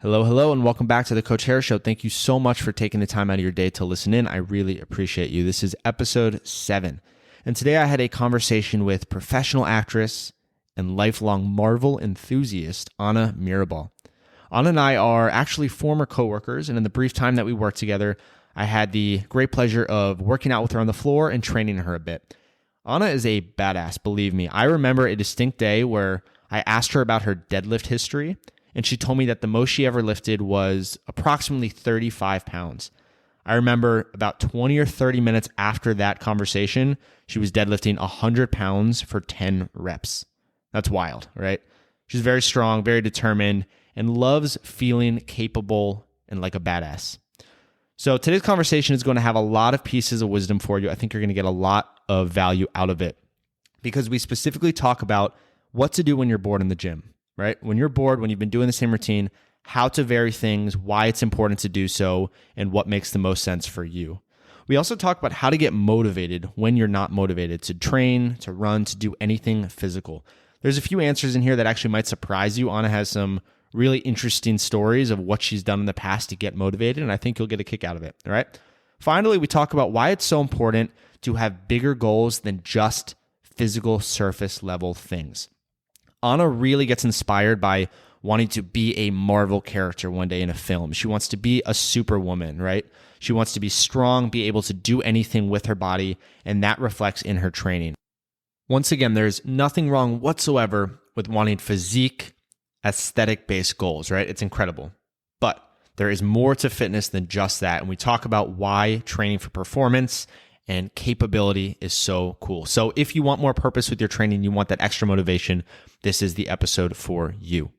Hello, hello, and welcome back to the Coach Harris Show. Thank you so much for taking the time out of your day to listen in. I really appreciate you. This is episode 7. And today I had a conversation with professional actress and lifelong Marvel enthusiast, Ana Mirabal. Ana and I are actually former coworkers, and in the brief time that we worked together, I had the great pleasure of working out with her on the floor and training her a bit. Ana is a badass, believe me. I remember a distinct day where I asked her about her deadlift history, and she told me that the most she ever lifted was approximately 35 pounds. I remember about 20 or 30 minutes after that conversation, she was deadlifting 100 pounds for 10 reps. That's wild, right? She's very strong, very determined, and loves feeling capable and like a badass. So today's conversation is going to have a lot of pieces of wisdom for you. I think you're going to get a lot of value out of it because we specifically talk about what to do when you're bored in the gym. Right? When you're bored, when you've been doing the same routine, how to vary things, why it's important to do so, and what makes the most sense for you. We also talk about how to get motivated when you're not motivated to train, to run, to do anything physical. There's a few answers in here that actually might surprise you. Ana has some really interesting stories of what she's done in the past to get motivated, and I think you'll get a kick out of it. All right? Finally, we talk about why it's so important to have bigger goals than just physical surface level things. Ana really gets inspired by wanting to be a Marvel character one day in a film. She wants to be a superwoman, right? She wants to be strong, be able to do anything with her body, and that reflects in her training. Once again, there's nothing wrong whatsoever with wanting physique, aesthetic-based goals, right? It's incredible. But there is more to fitness than just that, and we talk about why training for performance and capability is so cool. So if you want more purpose with your training, you want that extra motivation, this is the episode for you.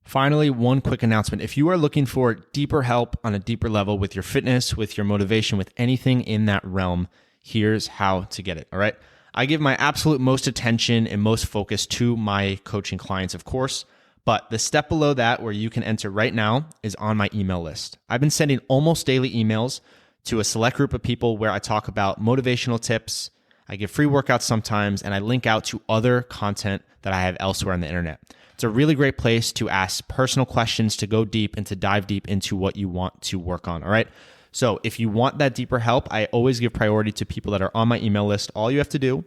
Finally, one quick announcement. If you are looking for deeper help on a deeper level with your fitness, with your motivation, with anything in that realm, here's how to get it, all right? I give my absolute most attention and most focus to my coaching clients, of course, but the step below that where you can enter right now is on my email list. I've been sending almost daily emails to a select group of people where I talk about motivational tips, I give free workouts sometimes, and I link out to other content that I have elsewhere on the internet. It's a really great place to ask personal questions, to go deep and to dive deep into what you want to work on, all right? So if you want that deeper help, I always give priority to people that are on my email list. All you have to do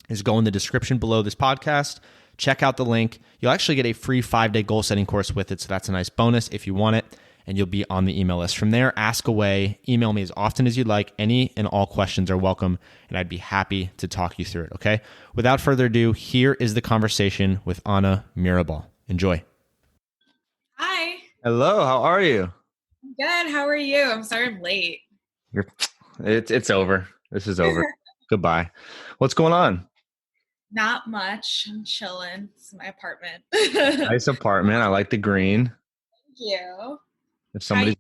is go in the description below this podcast, check out the link. You'll actually get a free 5-day goal setting course with it, so that's a nice bonus if you want it. And you'll be on the email list. From there, ask away, email me as often as you'd like. Any and all questions are welcome, and I'd be happy to talk you through it, okay? Without further ado, here is the conversation with Ana Mirabal. Enjoy. Hi. Hello, how are you? Good. How are you? I'm sorry I'm late. It's over. This is over. Goodbye. What's going on? Not much. I'm chilling. It's my apartment. Nice apartment. I like the green. Thank you. If somebody's...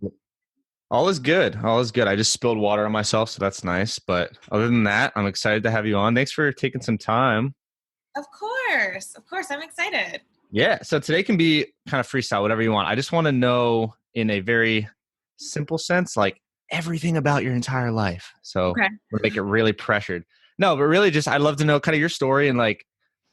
All is good. All is good. I just spilled water on myself, so that's nice. But other than that, I'm excited to have you on. Thanks for taking some time. Of course. Of course. I'm excited. Yeah. So today can be kind of freestyle, whatever you want. I just want to know in a very simple sense, like everything about your entire life. So Okay. we'll make it really pressured. No, but really just, I'd love to know kind of your story and like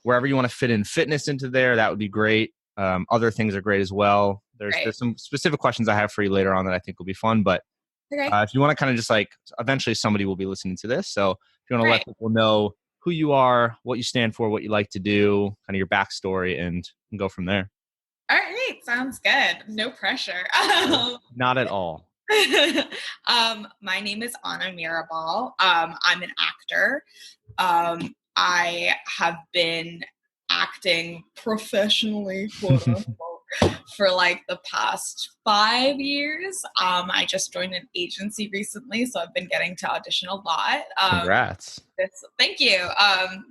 wherever you want to fit in fitness into there, that would be great. Other things are great as well. There's some specific questions I have for you later on that I think will be fun, but if you want to kind of just like, eventually somebody will be listening to this. So if you want to let people know who you are, what you stand for, what you like to do, kind of your backstory and go from there. All right. Sounds good. No pressure. Not at all. My name is Ana Mirabal. I'm an actor. I have been acting professionally, quote unquote, for like the past 5 years. I just joined an agency recently, so I've been getting to audition a lot. Congrats. Thank you.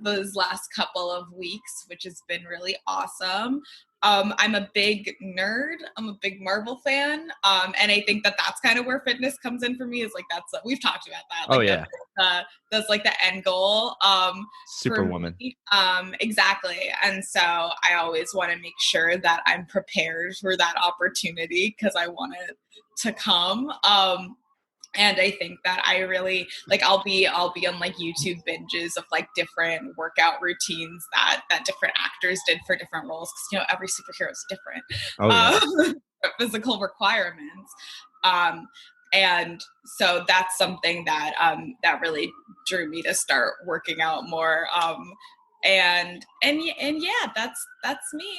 Those last couple of weeks, which has been really awesome. I'm a big nerd. I'm a big Marvel fan. And I think that that's kind of where fitness comes in for me is like, we've talked about that. Like, oh yeah. That's like the end goal. Superwoman. Exactly. And so I always want to make sure that I'm prepared for that opportunity because I want it to come. And I think that I really like I'll be on like YouTube binges of like different workout routines that different actors did for different roles because every superhero is different. Oh, yeah. physical requirements. And so that's something that that really drew me to start working out more. And yeah, that's me.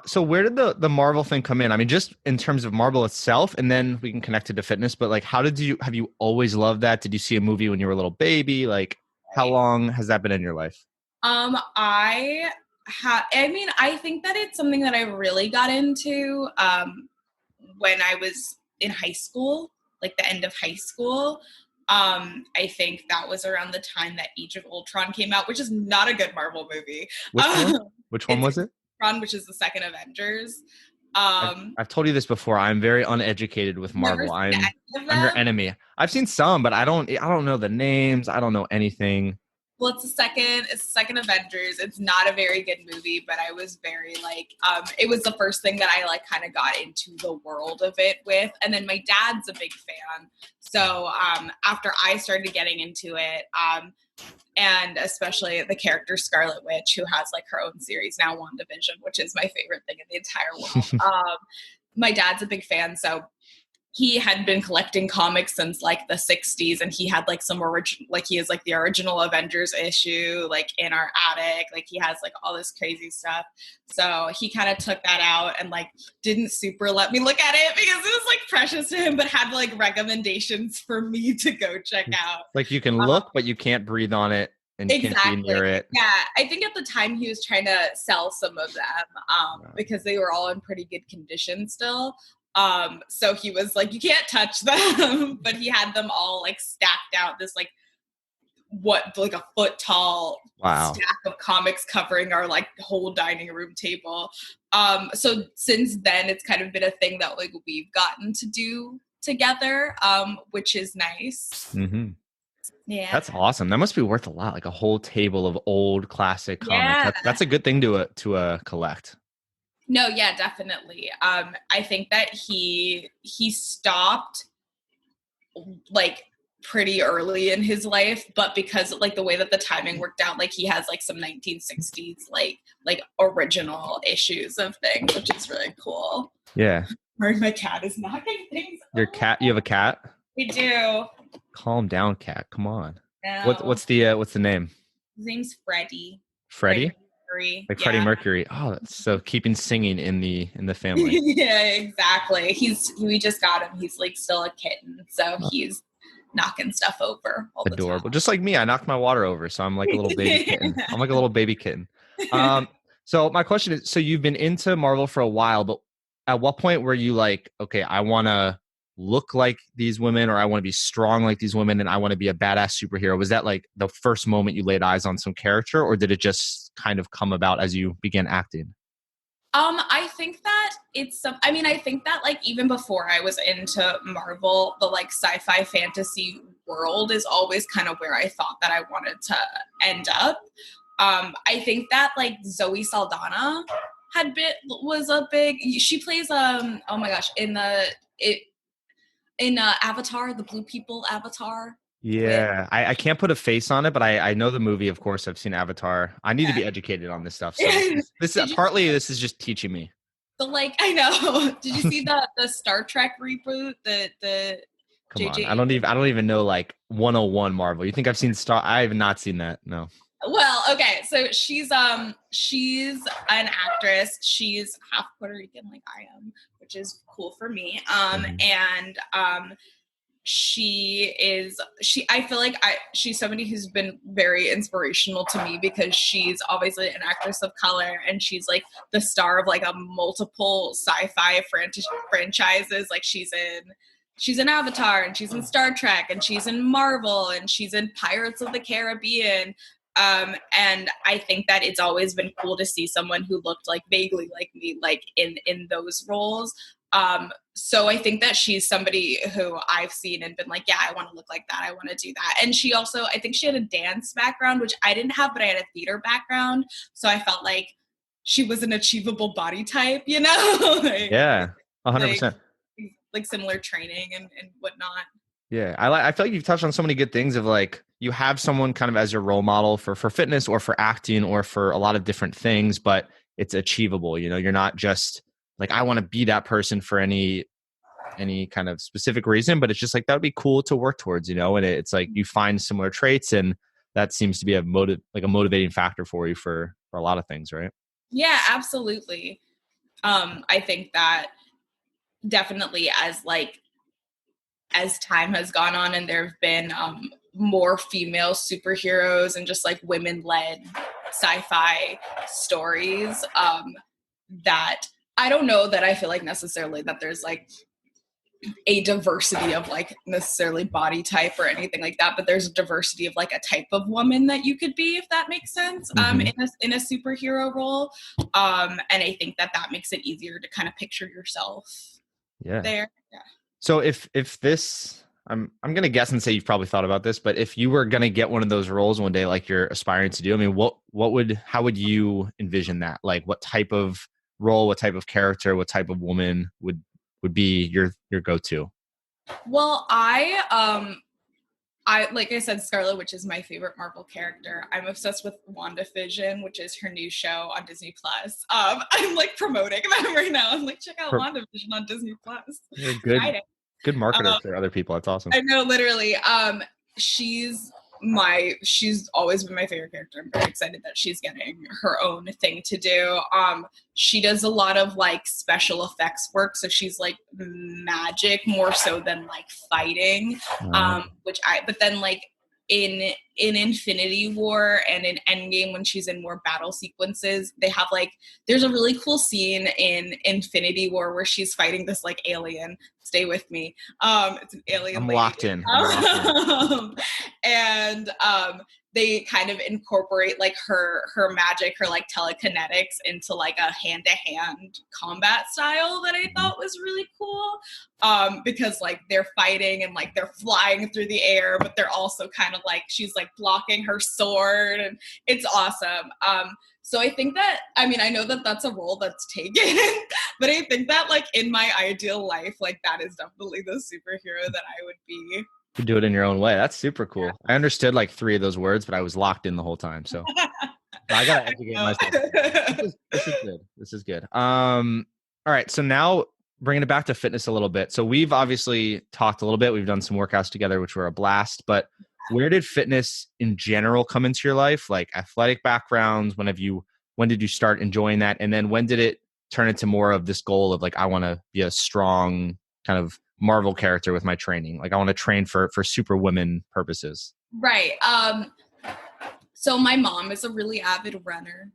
So where did the Marvel thing come in? I mean, just in terms of Marvel itself, and then we can connect it to fitness. But like, have you always loved that? Did you see a movie when you were a little baby? Like, how long has that been in your life? I think that it's something that I really got into when I was in high school, like the end of high school. I think that was around the time that Age of Ultron came out, which is not a good Marvel movie. Which one? Which one was it? Ultron, which is the second Avengers. I've told you this before. I'm very uneducated with Marvel. I'm your enemy. I've seen some, but I don't know the names. I don't know anything. Well, it's the second Avengers. It's not a very good movie, but I was very like, it was the first thing that I like kind of got into the world of it with. And then my dad's a big fan. So after I started getting into it, and especially the character Scarlet Witch, who has like her own series now, WandaVision, which is my favorite thing in the entire world. My dad's a big fan. So he had been collecting comics since like the 60s, and he had like some original, like he has like the original Avengers issue like in our attic. Like he has like all this crazy stuff. So he kind of took that out and like didn't super let me look at it because it was like precious to him, but had like recommendations for me to go check out. Like you can look, but you can't breathe on it and you can't be near it. Yeah, I think at the time he was trying to sell some of them because they were all in pretty good condition still. So he was like, you can't touch them, but he had them all like stacked out this like a foot tall stack of comics covering our like whole dining room table. So since then it's kind of been a thing that like we've gotten to do together, which is nice. Mm-hmm. Yeah, that's awesome. That must be worth a lot, like a whole table of old classic comics. That's a good thing to collect. No, yeah, definitely. I think that he stopped like pretty early in his life, but because like the way that the timing worked out, like he has like some 1960s like original issues of things, which is really cool. Yeah. Sorry, my cat is knocking things. Your cat? You have a cat? We do. Calm down, cat. Come on. No. What's the name? His name's Freddie. Freddie? Like Freddie Mercury. Oh, that's so keeping singing in the family. Yeah, exactly. We just got him. He's like still a kitten, so he's knocking stuff over all the adorable time. Just like me, I knocked my water over, so I'm like a little baby kitten. I'm like a little baby kitten. So my question is, so you've been into Marvel for a while, but at what point were you like, okay, I want to look like these women, or I want to be strong like these women, and I want to be a badass superhero? Was that like the first moment you laid eyes on some character, or did it just kind of come about as you began acting? I think that I think that like even before I was into Marvel, the like sci-fi fantasy world is always kind of where I thought that I wanted to end up. I think that like Zoe Saldana she plays oh my gosh, in Avatar, the Blue People Avatar. Yeah, I can't put a face on it, but I know the movie. Of course, I've seen Avatar. I need to be educated on this stuff. So this is just teaching me. I know. Did you see the Star Trek reboot? Come on, I don't even know like 101 Marvel. You think I've seen I have not seen that. No. Well, okay, so she's an actress. She's half Puerto Rican, like I am, which is cool for me. And I feel like she's somebody who's been very inspirational to me because she's obviously an actress of color, and she's like the star of like a multiple sci-fi franchises. Like she's in Avatar, and she's in Star Trek, and she's in Marvel, and she's in Pirates of the Caribbean. And I think that it's always been cool to see someone who looked like vaguely like me, like in those roles. So I think that she's somebody who I've seen and been like, yeah, I want to look like that. I want to do that. And she also, I think she had a dance background, which I didn't have, but I had a theater background. So I felt like she was an achievable body type, you know? Yeah, 100%. Like similar training and whatnot. Yeah, I feel like you've touched on so many good things of like you have someone kind of as your role model for fitness or for acting or for a lot of different things, but it's achievable. You know, you're not just like I want to be that person for any kind of specific reason, but it's just like that would be cool to work towards, you know. And it's like you find similar traits, and that seems to be a motivating factor for you for a lot of things, right? Yeah, absolutely. I think that definitely as time has gone on and there have been more female superheroes and just like women-led sci-fi stories, that I don't know that I feel like necessarily that there's like a diversity of like necessarily body type or anything like that, but there's a diversity of like a type of woman that you could be, if that makes sense, in a superhero role. And I think that makes it easier to kind of picture yourself there. Yeah. So if this, I'm gonna guess and say you've probably thought about this, but if you were gonna get one of those roles one day, like you're aspiring to do, I mean, how would you envision that? Like, what type of role, what type of character, what type of woman would be your go-to? Well, I like I said, Scarlet Witch is my favorite Marvel character. I'm obsessed with WandaVision, which is her new show on Disney Plus. I'm like promoting them right now. I'm like, check out WandaVision on Disney Plus. You're good marketer for other people. That's awesome. I know, literally. She's always been my favorite character. I'm very excited that she's getting her own thing to do. She does a lot of like special effects work, so she's like magic more so than like fighting. But then like in Infinity War and in Endgame, when she's in more battle sequences, they have like, there's a really cool scene in Infinity War where she's fighting this like alien. Stay with me. It's an alien. I'm locked in. And they kind of incorporate like her magic, her like telekinetics into like a hand-to-hand combat style that I thought was really cool. Because like they're fighting and like they're flying through the air, but they're also kind of like, she's like blocking her sword, and it's awesome. So I think that, I mean, I know that that's a role that's taken, but I think that like in my ideal life, like that is definitely the superhero that I would be. To do it in your own way. That's super cool. Yeah. I understood like 3 of those words, but I was locked in the whole time. So I gotta educate myself. This is good. This is good. All right. So now bringing it back to fitness a little bit. So we've obviously talked a little bit. We've done some workouts together, which were a blast. But where did fitness in general come into your life? Like athletic backgrounds? When did you start enjoying that? And then when did it turn into more of this goal of like, I want to be a strong kind of Marvel character with my training? Like I want to train for super women purposes. Right. So my mom is a really avid runner.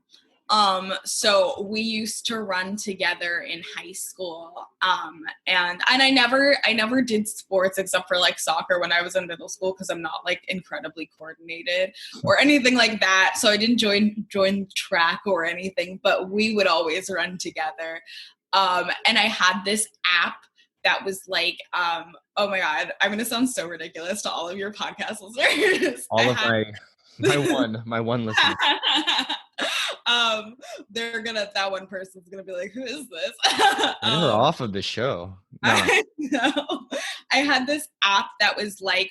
So we used to run together in high school. And I never did sports except for like soccer when I was in middle school, because I'm not like incredibly coordinated or anything like that. So I didn't join track or anything, but we would always run together. And I had this app that was like, oh my God, I'm going to sound so ridiculous to all of your podcast listeners. My one listener. That one person's gonna be like, who is this? You're off of the show. No. I know. I had this app that was like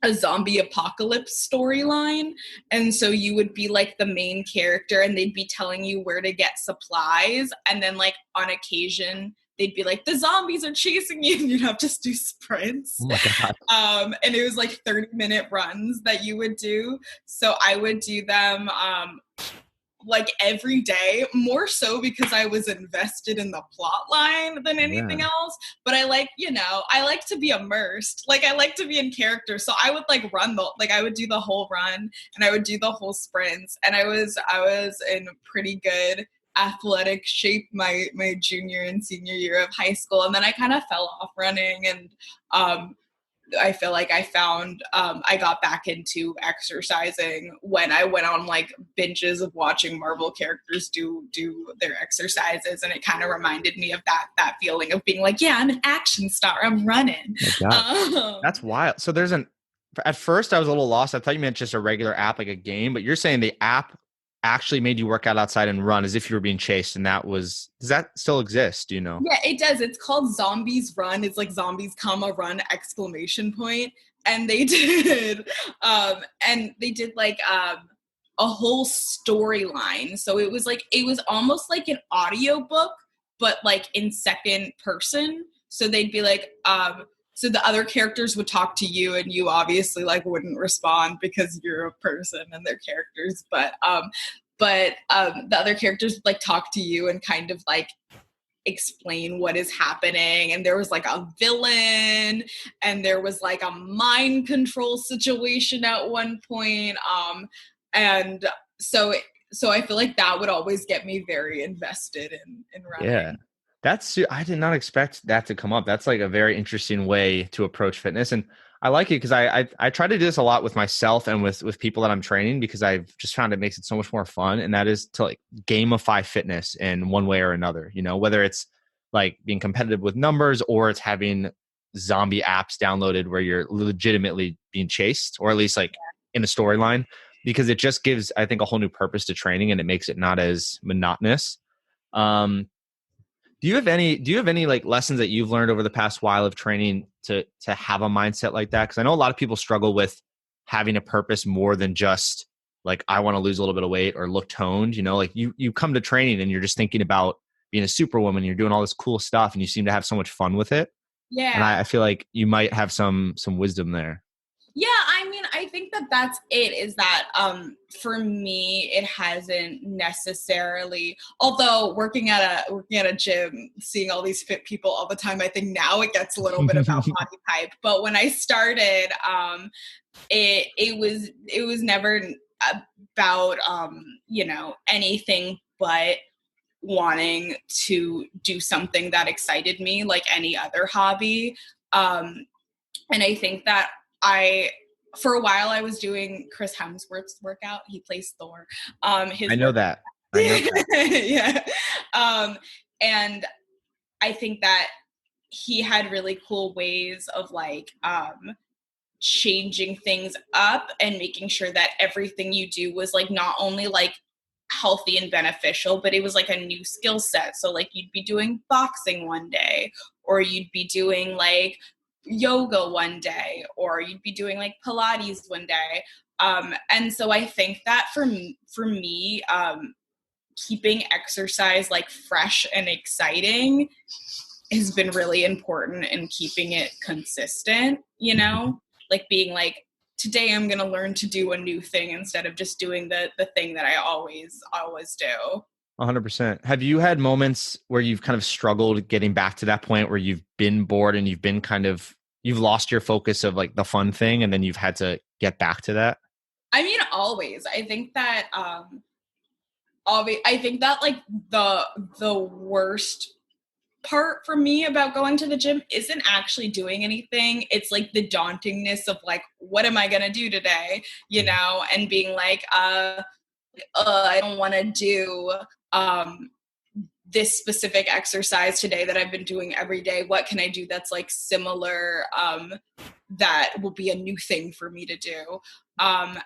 a zombie apocalypse storyline, and so you would be like the main character, and they'd be telling you where to get supplies, and then like on occasion they'd be like, the zombies are chasing you, and you'd have to do sprints. Oh my God. And it was like 30-minute runs that you would do. So I would do them like every day, more so because I was invested in the plot line than anything else. But I like to be immersed. Like I like to be in character. So I would like I would do the whole run, and I would do the whole sprints. And I was in pretty good athletic shape my junior and senior year of high school, and then I kind of fell off running, and I feel like I got back into exercising when I went on like binges of watching Marvel characters do their exercises, and it kind of reminded me of that feeling of being like, yeah, I'm an action star, I'm running. That's wild. So at first I was a little lost. I thought you meant just a regular app, like a game, but you're saying the app actually made you work out outside and run as if you were being chased, and does that still exist? Do you know? Yeah, it does. It's called Zombies Run. It's like zombies, run ! And they did like a whole storyline. So it was almost like an audiobook, but like in second person. So they'd be like, so the other characters would talk to you and you obviously like wouldn't respond because you're a person and they're characters, but the other characters would like talk to you and kind of like explain what is happening. And there was like a villain and there was like a mind control situation at one point. And so I feel like that would always get me very invested in Yeah. running. I did not expect that to come up. That's like a very interesting way to approach fitness. And I like it because I try to do this a lot with myself and with people that I'm training, because I've just found it makes it so much more fun. And that is to like gamify fitness in one way or another, whether it's like being competitive with numbers or it's having zombie apps downloaded where you're legitimately being chased, or at least like in a storyline, because it just gives, I think, a whole new purpose to training and it makes it not as monotonous. Um, do you have any like lessons that you've learned over the past while of training to have a mindset like that? Because I know a lot of people struggle with having a purpose more than just like, I want to lose a little bit of weight or look toned. Like you come to training and you're just thinking about being a superwoman. You're doing all this cool stuff and you seem to have so much fun with it. And Yeah. I feel like you might have some wisdom there. Yeah, I mean, I think that that's it, is that for me it hasn't necessarily, although working at a gym, seeing all these fit people all the time, I think now it gets a little bit about body type. But when I started, it was never about anything but wanting to do something that excited me like any other hobby. And I think that for a while I was doing Chris Hemsworth's workout. He plays Thor. I His know work. that. I know that. Yeah. And I think that he had really cool ways of like changing things up and making sure that everything you do was like not only like healthy and beneficial, but it was like a new skill set. So like you'd be doing boxing one day, or you'd be doing like yoga one day, or you'd be doing like Pilates one day. And so I think that for me, keeping exercise like fresh and exciting has been really important in keeping it consistent, like being like, today I'm going to learn to do a new thing instead of just doing the thing that I always do. 100%. Have you had moments where you've kind of struggled getting back to that point where you've been bored and you've lost your focus of like the fun thing and then you've had to get back to that? I mean, always. I think that like the worst part for me about going to the gym isn't actually doing anything. It's like the dauntingness of like, what am I going to do today? And being like, I don't want to do this specific exercise today that I've been doing every day. What can I do that's like similar, that will be a new thing for me to do? And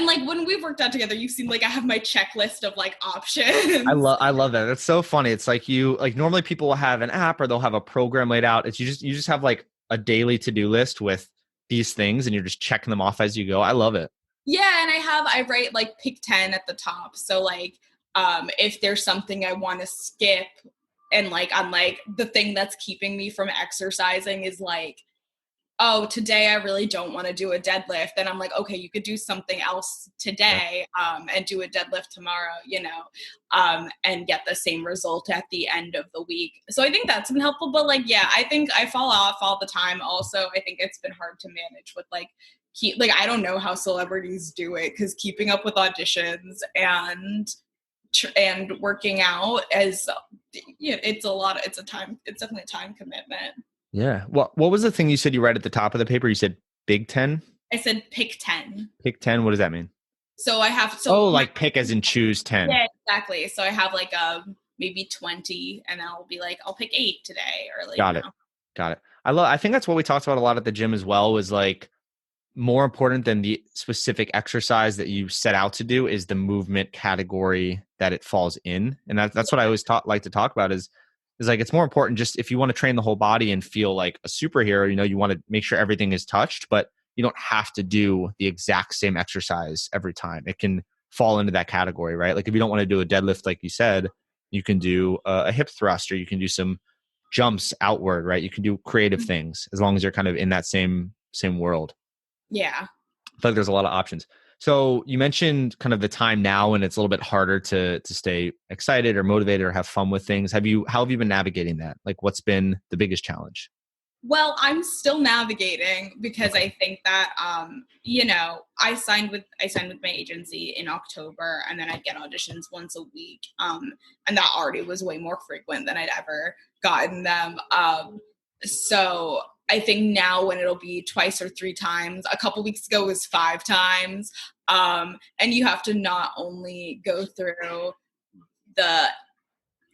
like when we've worked out together, you've seen like I have my checklist of like options. I love that. That's so funny. It's like normally people will have an app or they'll have a program laid out. It's you just have like a daily to-do list with these things and you're just checking them off as you go. I love it. Yeah, and I write like pick 10 at the top. So like if there's something I want to skip, and like I'm like, the thing that's keeping me from exercising is like, oh, today I really don't want to do a deadlift. Then I'm like, okay, you could do something else today, and do a deadlift tomorrow, and get the same result at the end of the week. So I think that's been helpful. But like, yeah, I think I fall off all the time. Also, I think it's been hard to manage with like, I don't know how celebrities do it, because keeping up with auditions and working out is, it's a lot. It's definitely a time commitment. Yeah. What was the thing you said you read at the top of the paper? You said Big 10? I said pick 10. Pick 10? What does that mean? So I have, Oh, like pick as in choose 10. yeah, exactly. So I have like maybe 20, and I'll be like, I'll pick 8 today, or like, Got it. I think that's what we talked about a lot at the gym as well, was like, more important than the specific exercise that you set out to do is the movement category that it falls in. And that's what I always like to talk about is like, it's more important just if you want to train the whole body and feel like a superhero, you want to make sure everything is touched, but you don't have to do the exact same exercise every time. It can fall into that category, right? Like if you don't want to do a deadlift, like you said, You can do a hip thrust, or you can do some jumps outward, right? You can do creative things as long as you're kind of in that same world. Yeah. I feel like there's a lot of options. So you mentioned kind of the time now, and it's a little bit harder to stay excited or motivated or have fun with things. How have you been navigating that? Like, what's been the biggest challenge? Well, I'm still navigating because Okay. I think that I signed with my agency in October, and then I'd get auditions once a week. And that already was way more frequent than I'd ever gotten them. So I think now when it'll be twice or three times, a couple weeks ago was five times. And you have to not only go through the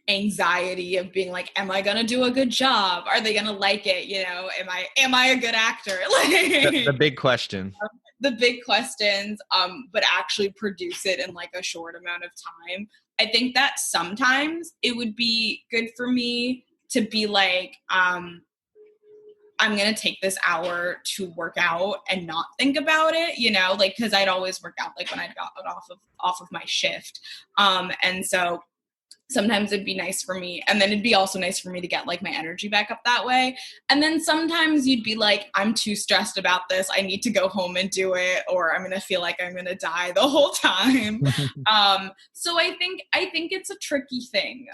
anxiety of being like, am I gonna do a good job? Are they gonna like it? Am I a good actor? The Like big question. the big questions, but actually produce it in like a short amount of time. I think that sometimes it would be good for me to be like, I'm gonna take this hour to work out and not think about it, like because I'd always work out like when I'd gotten off of my shift. And so sometimes it'd be nice for me, and then it'd be also nice for me to get like my energy back up that way. And then sometimes you'd be like, I'm too stressed about this, I need to go home and do it, or I'm gonna feel like I'm gonna die the whole time. So I think it's a tricky thing.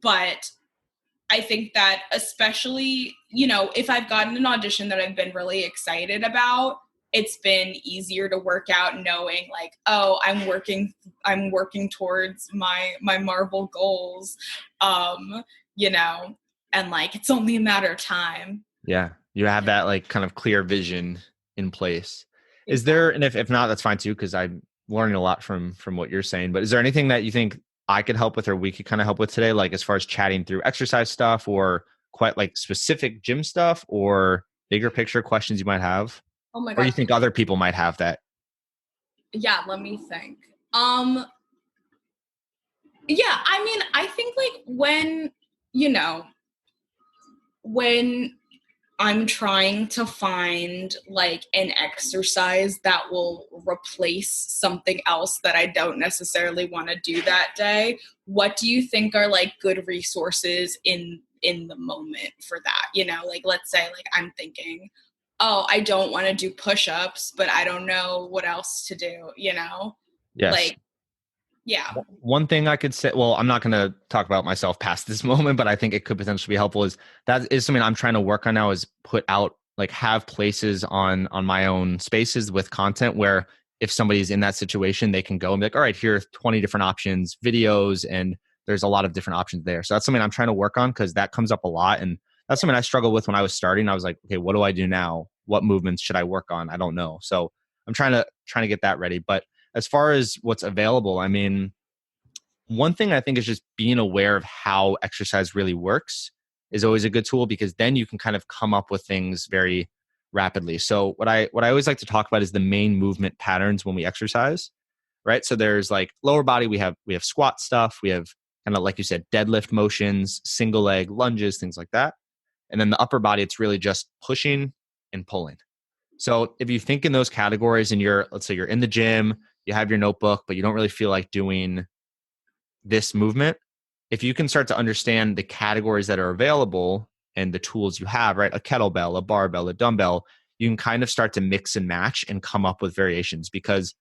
But I think that especially, if I've gotten an audition that I've been really excited about, it's been easier to work out knowing like, oh, I'm working towards my Marvel goals. Um, you know, and like it's only a matter of time. Yeah. You have that like kind of clear vision in place. Is there, Exactly. and if not, that's fine too, because I'm learning a lot from what you're saying, but is there anything that you think I could help with or we could kind of help with today? Like as far as chatting through exercise stuff or quite like specific gym stuff or bigger picture questions you might have, Oh my or you god. think other people might have that? Yeah, let me think. Um yeah, I mean, I think like you know, when I'm trying to find like an exercise that will replace something else that I don't necessarily want to do that day. What do you think are like good resources in the moment for that? Like let's say like I'm thinking, oh, I don't want to do push-ups, but I don't know what else to do. Yes. Like yeah. One thing I could say, well, I'm not going to talk about myself past this moment, but I think it could potentially be helpful is that is something I'm trying to work on now is put out, like have places on my own spaces with content where if somebody's in that situation, they can go and be like, all right, here are 20 different options, videos, and there's a lot of different options there. So that's something I'm trying to work on because that comes up a lot. And that's something I struggled with when I was starting. I was like, okay, what do I do now? What movements should I work on? I don't know. So I'm trying to get that ready. But as far as what's available, I mean, one thing I think is just being aware of how exercise really works is always a good tool because then you can kind of come up with things very rapidly. So what I always like to talk about is the main movement patterns when we exercise, right? So there's like lower body, we have squat stuff, we have kind of like you said deadlift motions, single leg lunges, things like that. And then the upper body it's really just pushing and pulling. So if you think in those categories and let's say you're in the gym, you have your notebook, but you don't really feel like doing this movement, if you can start to understand the categories that are available and the tools you have, right? A kettlebell, a barbell, a dumbbell, you can kind of start to mix and match and come up with variations because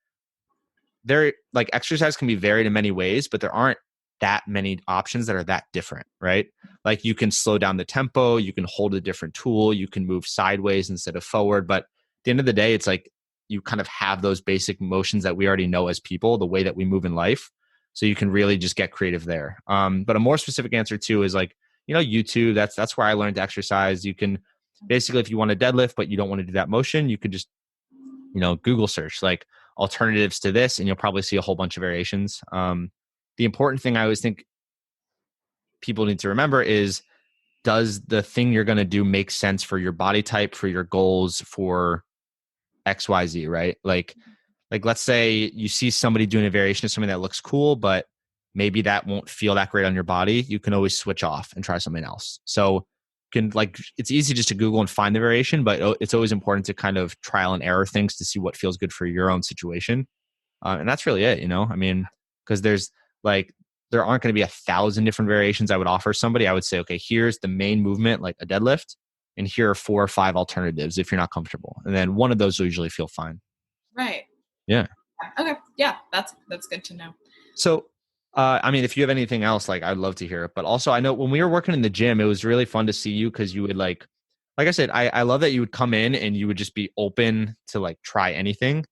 there like exercise can be varied in many ways, but there aren't that many options that are that different, right? Like you can slow down the tempo, you can hold a different tool, you can move sideways instead of forward. But at the end of the day, it's like you kind of have those basic motions that we already know as people, the way that we move in life. So you can really just get creative there. But a more specific answer too is like, YouTube, that's where I learned to exercise. You can basically, if you want to deadlift, but you don't want to do that motion, you could just, Google search like alternatives to this, and you'll probably see a whole bunch of variations. The important thing I always think people need to remember is does the thing you're going to do make sense for your body type, for your goals, for XYZ, right? Like let's say you see somebody doing a variation of something that looks cool, but maybe that won't feel that great on your body. You can always switch off and try something else. So it's easy just to Google and find the variation, but it's always important to kind of trial and error things to see what feels good for your own situation. And that's really it, I mean, because there's like there aren't going to be 1,000 different variations I would offer somebody. I would say, okay, here's the main movement, like a deadlift, and here are 4 or 5 alternatives if you're not comfortable. And then one of those will usually feel fine. Right. Yeah. Okay. Yeah, that's good to know. So, I mean, if you have anything else, like I'd love to hear it. But also, I know when we were working in the gym, it was really fun to see you because you would like I said, I love that you would come in and you would just be open to like try anything.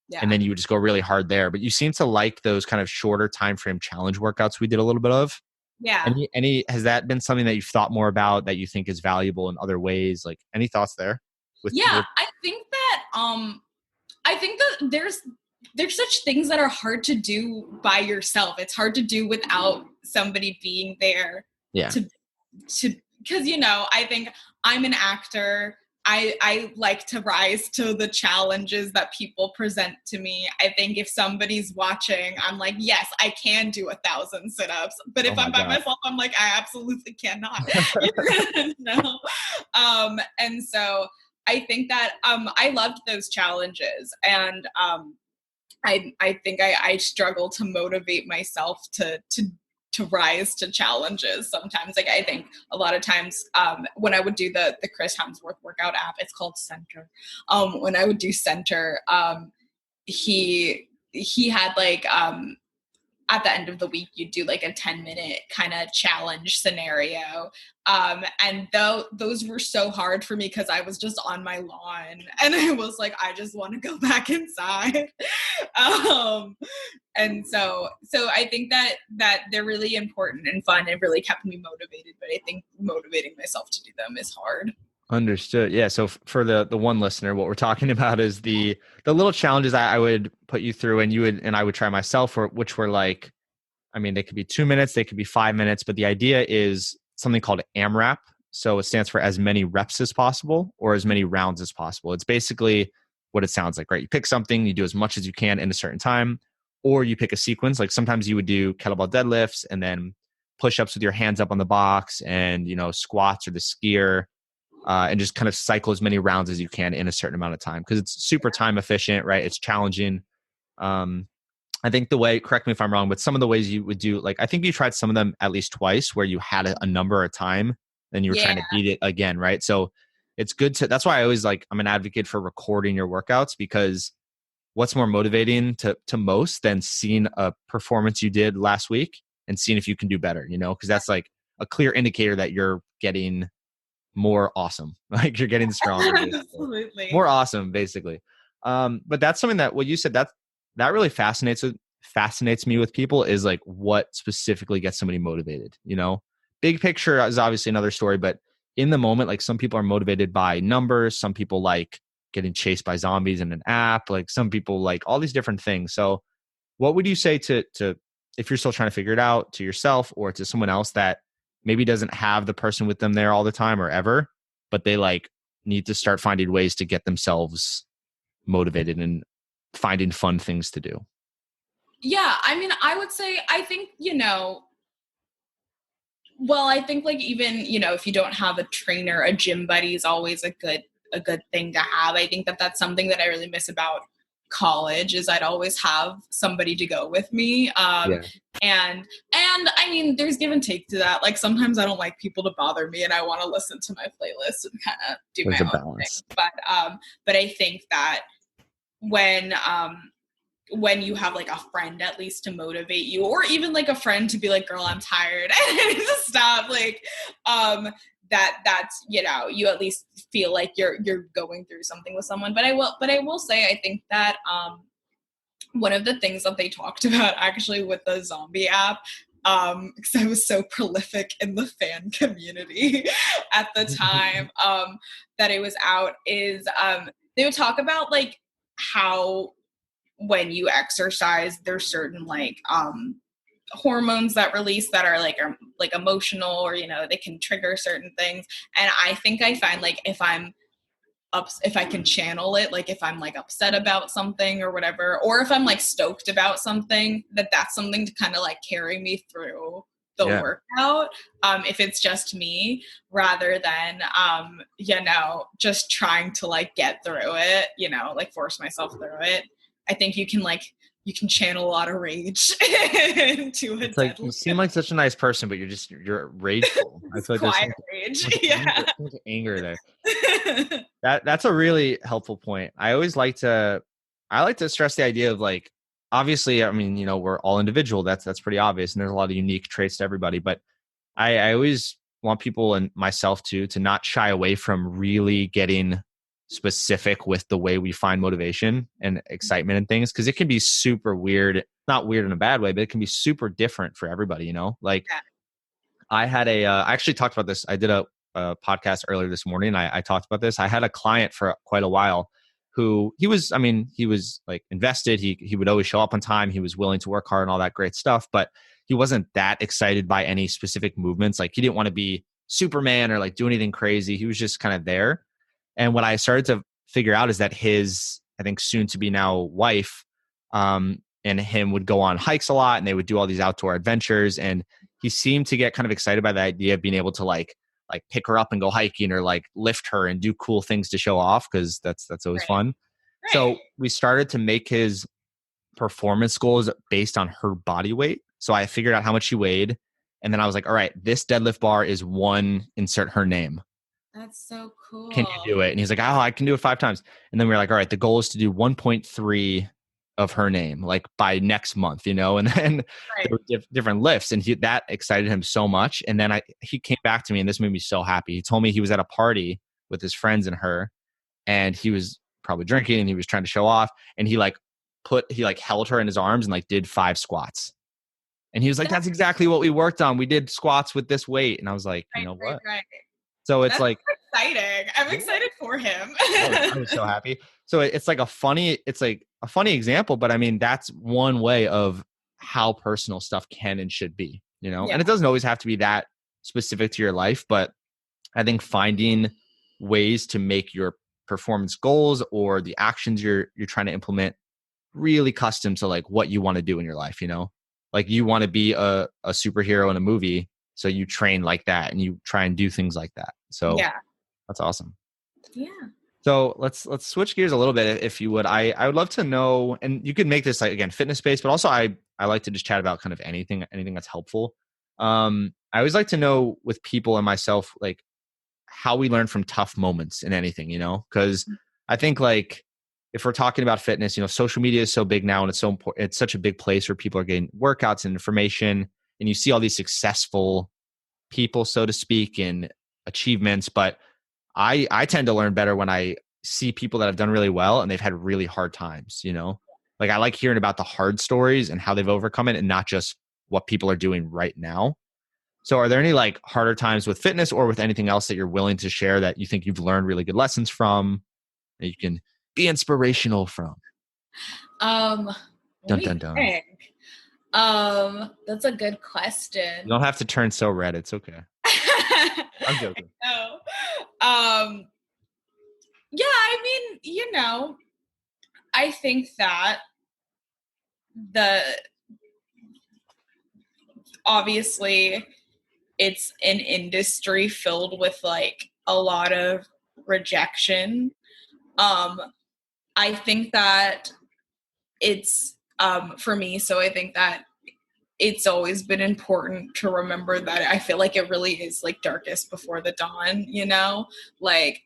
Yeah. And then you would just go really hard there. But you seem to like those kind of shorter time frame challenge workouts we did a little bit of. Yeah. Has that been something that you've thought more about that you think is valuable in other ways? Like any thoughts there? Yeah, I think that there's such things that are hard to do by yourself. It's hard to do without somebody being there. Yeah. To because I think I'm an actor. I like to rise to the challenges that people present to me. I think if somebody's watching, I'm like, yes, I can do 1,000 sit-ups. But if I'm by myself, I'm like, I absolutely cannot. And so I think that I loved those challenges, and I think I struggle to motivate myself to rise to challenges sometimes. Like I think a lot of times when I would do the Chris Hemsworth workout app, it's called Center. When I would do Center, he had like at the end of the week, you'd do like a 10-minute kind of challenge scenario. And those were so hard for me because I was just on my lawn and I was like, I just want to go back inside. And so I think that they're really important and fun. It really kept me motivated, but I think motivating myself to do them is hard. Understood. Yeah. So for the one listener, what we're talking about is the little challenges I would put you through, and I would try myself, which were like, I mean, they could be 2 minutes, they could be 5 minutes, but the idea is something called AMRAP. So it stands for as many reps as possible or as many rounds as possible. It's basically what it sounds like, right? You pick something, you do as much as you can in a certain time, or you pick a sequence. Like sometimes you would do kettlebell deadlifts and then push-ups with your hands up on the box, and squats or the skier. And just kind of cycle as many rounds as you can in a certain amount of time because it's super time efficient, right? It's challenging. I think correct me if I'm wrong, but some of the ways you would do, like, I think you tried some of them at least twice where you had a number of time, then you were trying to beat it again, right? So it's good that's why I always I'm an advocate for recording your workouts, because what's more motivating to most than seeing a performance you did last week and seeing if you can do better, because that's like a clear indicator that you're getting more awesome. Like you're getting stronger. Absolutely. More awesome, basically. But that's something that what you said, that really fascinates me with people, is like what specifically gets somebody motivated. Big picture is obviously another story, but in the moment, like some people are motivated by numbers, some people like getting chased by zombies in an app, like some people like all these different things. So what would you say to if you're still trying to figure it out, to yourself or to someone else that maybe doesn't have the person with them there all the time or ever, but they like need to start finding ways to get themselves motivated and finding fun things to do? Yeah, I mean, I would say, I think, I think like even, if you don't have a trainer, a gym buddy is always a good thing to have. I think that that's something that I really miss about college, is I'd always have somebody to go with me. And I mean, there's give and take to that. Like sometimes I don't like people to bother me and I want to listen to my playlist and kind of do my own balance thing. But I think that when you have like a friend at least to motivate you, or even like a friend to be like, girl, I'm tired, I need to stop, like that's you at least feel like you're going through something with someone. But I will say, I think that one of the things that they talked about actually with the zombie app, because I was so prolific in the fan community at the time that it was out, is they would talk about like how when you exercise, there's certain like hormones that release that are like emotional, or they can trigger certain things. And I think I find like if I can channel it, like if I'm like upset about something or whatever, or if I'm like stoked about something, that's something to kind of like carry me through the workout, if it's just me, rather than just trying to like get through it, like force myself through it. I think you can like you can channel a lot of rage into a It's like you seem like such a nice person, but you're rageful. I It's feel like there's quiet rage. Yeah. so much anger there. That's a really helpful point. I like to stress the idea of like, obviously, I mean, we're all individual. That's pretty obvious, and there's a lot of unique traits to everybody. But I always want people and myself to not shy away from really getting specific with the way we find motivation and excitement and things, because it can be super weird, not weird in a bad way, but it can be super different for everybody. Like Yeah. I actually talked about this. I did a podcast earlier this morning. I talked about this. I had a client for quite a while who he was like invested. He would always show up on time. He was willing to work hard and all that great stuff, but he wasn't that excited by any specific movements. Like he didn't want to be Superman or like do anything crazy. He was just kind of there. And what I started to figure out is that his, I think soon to be now wife, and him would go on hikes a lot, and they would do all these outdoor adventures. And he seemed to get kind of excited by the idea of being able to like pick her up and go hiking, or like lift her and do cool things to show off, because that's always Right. fun. Right. So we started to make his performance goals based on her body weight. So I figured out how much she weighed, and then I was like, all right, this deadlift bar is one, insert her name. That's so cool. Can you do it? And he's like, oh, I can do it 5 times. And then we were like, all right, the goal is to do 1.3 of her name, like by next month, and then Right. there were different lifts, and that excited him so much. And then he came back to me, and this made me so happy. He told me he was at a party with his friends and her, and he was probably drinking, and he was trying to show off, and he held her in his arms and like did 5 squats. And he was like, that's exactly what we worked on. We did squats with this weight. And I was like, you know what? Right. So it's That's like exciting. I'm excited for him. I was so happy. So it's like a funny example, but I mean, that's one way of how personal stuff can and should be, Yeah. And it doesn't always have to be that specific to your life, but I think finding ways to make your performance goals or the actions you're trying to implement really custom to like what you want to do in your life, like you want to be a superhero in a movie. So you train like that and you try and do things like that. So yeah, that's awesome. Yeah. So let's switch gears a little bit, if you would. I would love to know, and you could make this like, again, fitness based, but also I like to just chat about kind of anything that's helpful. I always like to know with people and myself, like how we learn from tough moments in anything, because I think like if we're talking about fitness, social media is so big now, and it's so important. It's such a big place where people are getting workouts and information, and you see all these successful people, so to speak, and achievements. But I tend to learn better when I see people that have done really well and they've had really hard times, like I like hearing about the hard stories and how they've overcome it, and not just what people are doing right now. So are there any like harder times with fitness or with anything else that you're willing to share that you think you've learned really good lessons from, that you can be inspirational from? Dun, dun, dun. Think. That's a good question. You don't have to turn so red. It's okay. I'm joking. No. Yeah, I mean, I think that obviously it's an industry filled with like a lot of rejection. I think that it's for me, so I think that it's always been important to remember that I feel like it really is like darkest before the dawn, like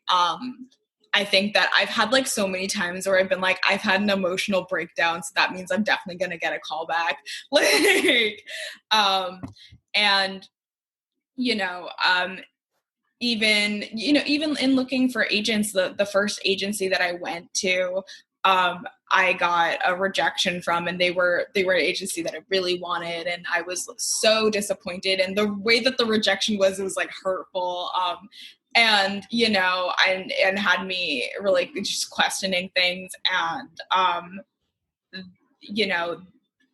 I think that I've had like so many times where I've been like, I've had an emotional breakdown, so that means I'm definitely going to get a call back. Like, and, even in looking for agents, the first agency that I went to, I got a rejection from, and they were an agency that I really wanted, and I was so disappointed. And the way that the rejection was, it was like hurtful. And and had me really just questioning things. And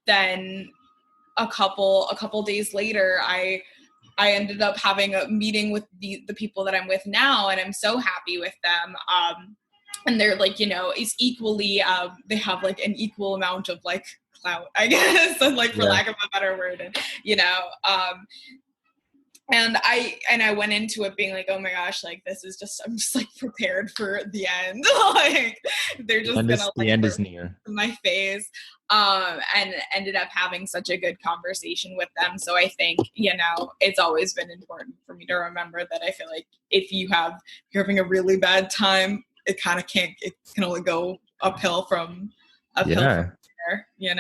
then a couple days later, I ended up having a meeting with the people that I'm with now, and I'm so happy with them. And they're like, is equally, they have like an equal amount of like clout, I guess, and like for lack of a better word, and I went into it being like, oh my gosh, like this is just, I'm just like prepared for the end. Like they're just gonna The like end rip is near. my face. And ended up having such a good conversation with them. So I think, it's always been important for me to remember that I feel like if you're having a really bad time, it can only go uphill from Yeah, there.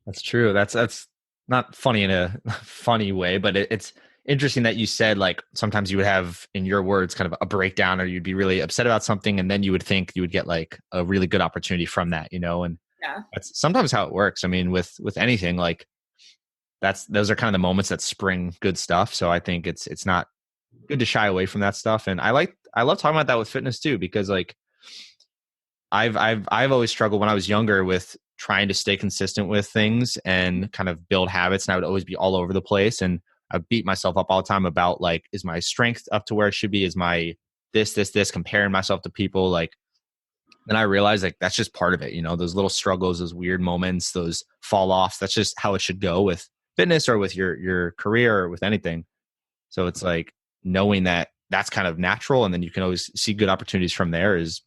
that's true. That's not funny in a funny way, but it's interesting that you said like sometimes you would have, in your words, kind of a breakdown, or you'd be really upset about something, and then you would think you would get like a really good opportunity from that, and Yeah. that's sometimes how it works. I mean, with anything, like those are kind of the moments that spring good stuff. So I think it's not good to shy away from that stuff. And I love talking about that with fitness too, because like I've always struggled when I was younger with trying to stay consistent with things and kind of build habits, and I would always be all over the place, and I beat myself up all the time about like, is my strength up to where it should be? Is my this comparing myself to people? Like, then I realized like that's just part of it, those little struggles, those weird moments, those fall offs. That's just how it should go with fitness or with your career or with anything. So it's like knowing that that's kind of natural, and then you can always see good opportunities from there it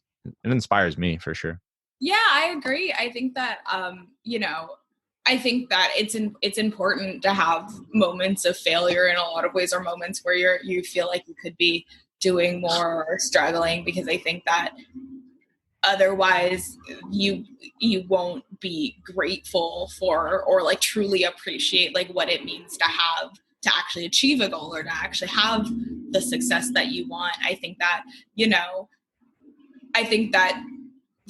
inspires me for sure. Yeah, I agree. I think that I think that it's important to have moments of failure in a lot of ways, or moments where you feel like you could be doing more or struggling, because I think that otherwise you won't be grateful for, or like truly appreciate like what it means to actually achieve a goal, or to actually have the success that you want. I think that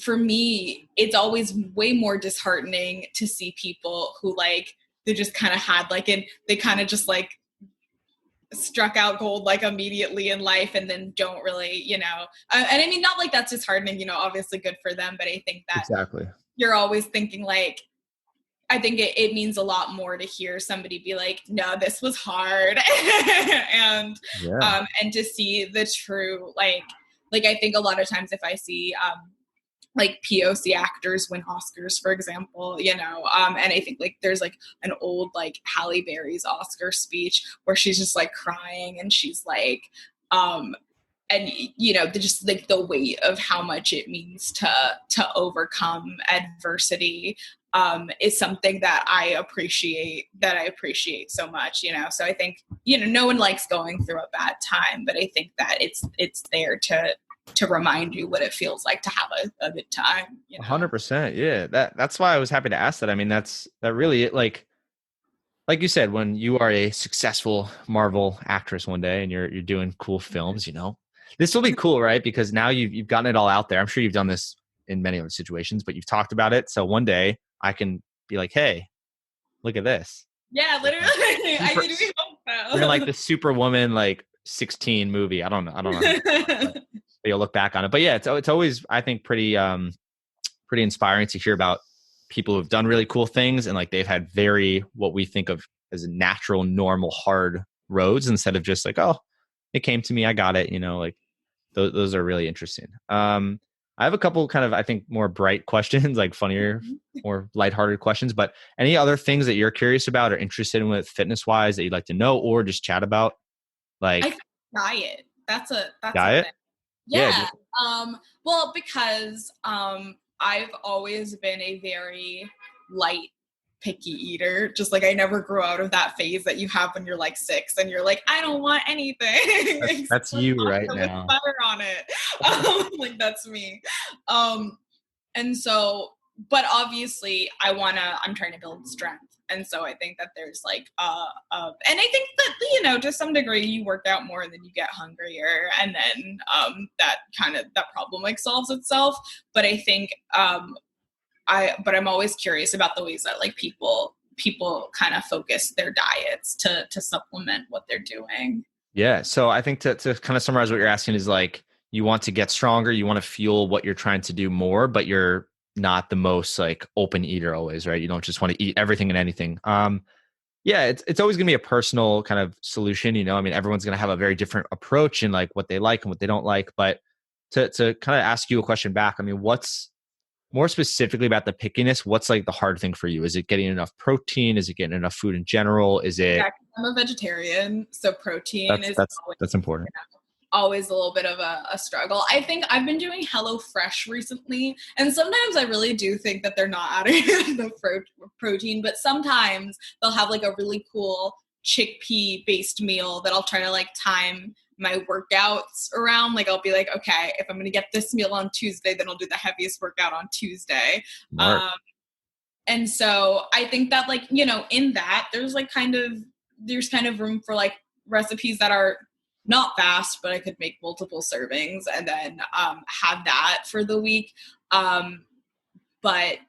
for me, it's always way more disheartening to see people who like, they just kind of had like, and they kind of just like struck out gold like immediately in life, and then don't really, and I mean, not like that's disheartening, obviously good for them, but I think that Exactly. you're always thinking like, I think it means a lot more to hear somebody be like, no, this was hard. and Yeah. and to see the true, like I think a lot of times if I see like POC actors win Oscars, for example, and I think like there's like an old like Halle Berry's Oscar speech where she's just like crying, and she's like, and just like the weight of how much it means to overcome adversity is something that I appreciate so much. So I think no one likes going through a bad time, but I think that it's there to remind you what it feels like to have a good time. 100%. Yeah. That's why I was happy to ask that. I mean, that really, like you said, when you are a successful Marvel actress one day and you're doing cool films, this will be cool, right? Because now you've gotten it all out there. I'm sure you've done this in many other situations, but you've talked about it. So one day I can be like, hey, look at this. Yeah, literally. I Super, did. We hope you're in like so. the Superwoman, like 16 movie. I don't know. But you'll look back on it. But yeah, it's always, I think, pretty inspiring to hear about people who've done really cool things, and like they've had very, what we think of as natural, normal, hard roads, instead of just like, oh, it came to me, I got it. Like those are really interesting. I have a couple kind of, I think, more bright questions, like funnier, more lighthearted questions. But any other things that you're curious about or interested in with fitness wise that you'd like to know or just chat about? I Like think diet. That's a diet? thing. Yeah. Yeah. Well, because I've always been a very light, picky eater. Just like I never grew out of that phase that you have when you're like 6 and you're like, I don't want anything except That's for you right pasta with now. butter on it. Like that's me. And so, but obviously I'm trying to build strength. And so I think that there's like, and I think that, to some degree you work out more and then you get hungrier, and then that problem like solves itself. But I think, but I'm always curious about the ways that like people kind of focus their diets to supplement what they're doing. Yeah. So I think to kind of summarize what you're asking is like, you want to get stronger, you want to fuel what you're trying to do more, but you're not the most like open eater always, right? You don't just want to eat everything and anything. Yeah, it's always gonna be a personal kind of solution, I mean, everyone's gonna have a very different approach in like what they like and what they don't like. But to kind of ask you a question back, I mean, what's more specifically about the pickiness, what's like the hard thing for you? Is it getting enough protein? Is it getting enough food in general? Is it Yeah, I'm a vegetarian, so protein that's is that's always, that's important. always a little bit of a struggle. I think I've been doing HelloFresh recently, and sometimes I really do think that they're not adding the protein, but sometimes they'll have like a really cool chickpea based meal that I'll try to like time my workouts around. Like I'll be like, okay, if I'm gonna get this meal on Tuesday, then I'll do the heaviest workout on Tuesday. Smart. Um, and so I think that like, you know, in that there's kind of room for like recipes that are not fast, but I could make multiple servings and then have that for the week. Um, but